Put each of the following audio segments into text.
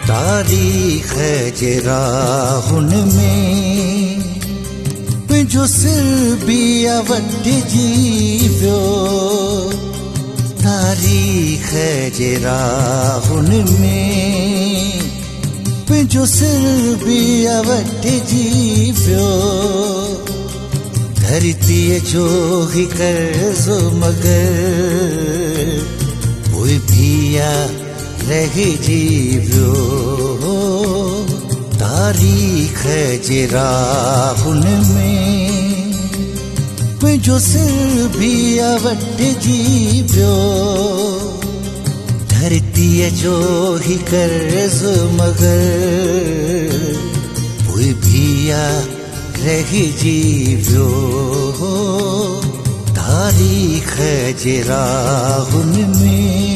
तारीख है जेराहुन में जो सिर बिया वट जीव्यो तारीख है जेराहुन में जो सिर बिया वट जीव्यो धरती जो ही कर्जो मगर वो बिया रह जीव्यो तारीख है जेराहुन में जो सिर बिया वट जीव्यो धरती जो ही कर्ज मगर वो बिया रह जीव्यो तारीख है जेराहुन में।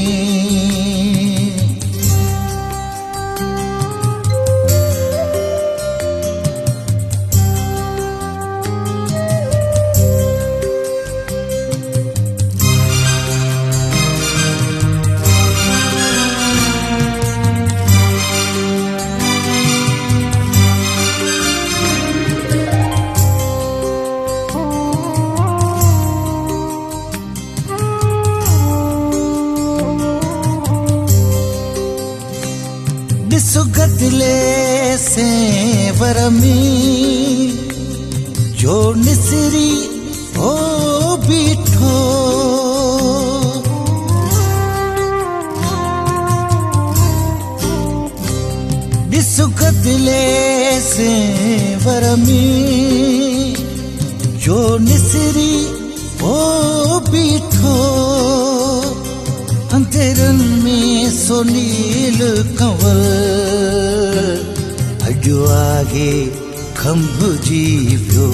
सुगदले से वरमी जो निसरी हो बीठो सुगदले से वरमी जो निसरी हो बीठो अंधेरन में सोनील कंवल अजो आगे खंभ जीव्यो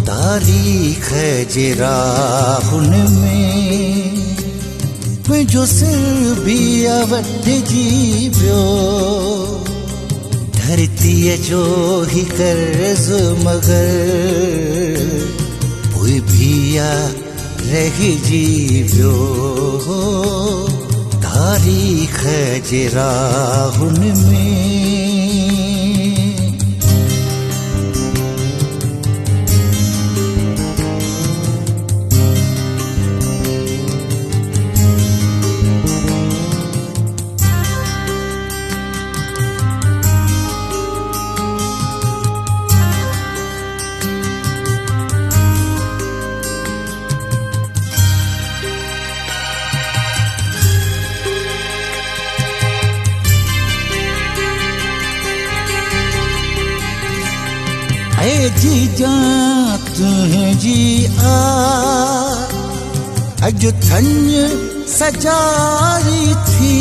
तारीख है जेराहुन में जो सिर बिया वट जीव्यो धरती जो ही कर्ज मगर वो बिया रह जीव्यो तारीख है जेराहुन में। जी जात है जी अज थन्य सजाई थी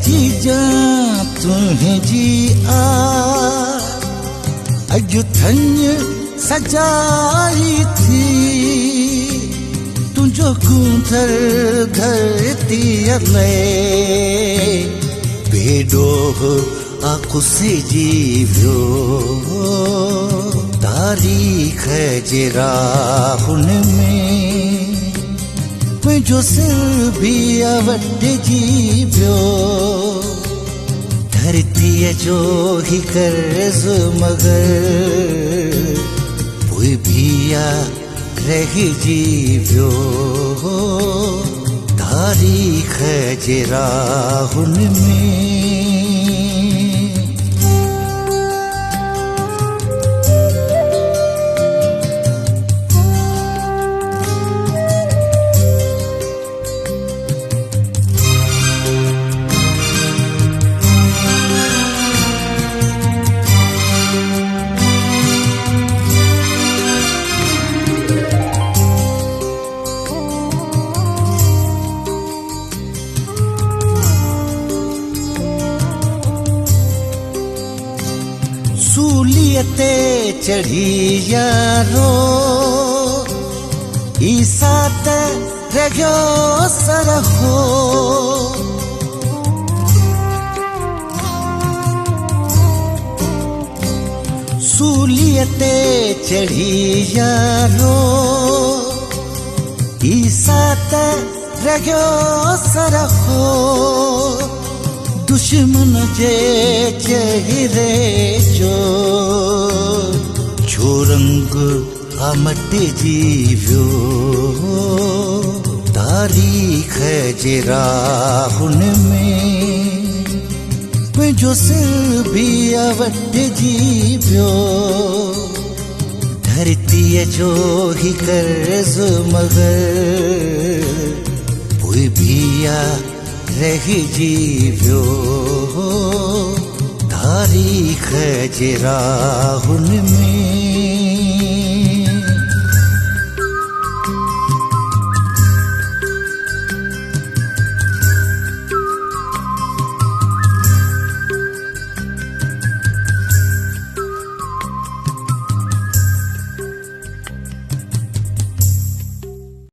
जी जात है जी अज थन्य सजाई थी तुझो कूंथर धरती बेडोह आंखों से जीव्यो तारीख है जेराहुन में जो सिर बिया वट जीव्यो धरती जो ही कर्ज मगर वो बिया रह जीव्यो तारीख है जेराहुन में। सूलियते चढ़ी यारो ईसात रग्यो सरहो सूलियते चढ़ी यारो साथ रहियो सरखो दुश्मन जे चेहरे जो रंग मटिजी वियो तारीख़ जे राहुनि में मुंहिंजो सिर बि वटिजी वियो धरतीअ जो ही कर्ज़ मगर पोइ बि रहिजी वियो तारीख़ जे राहुनि में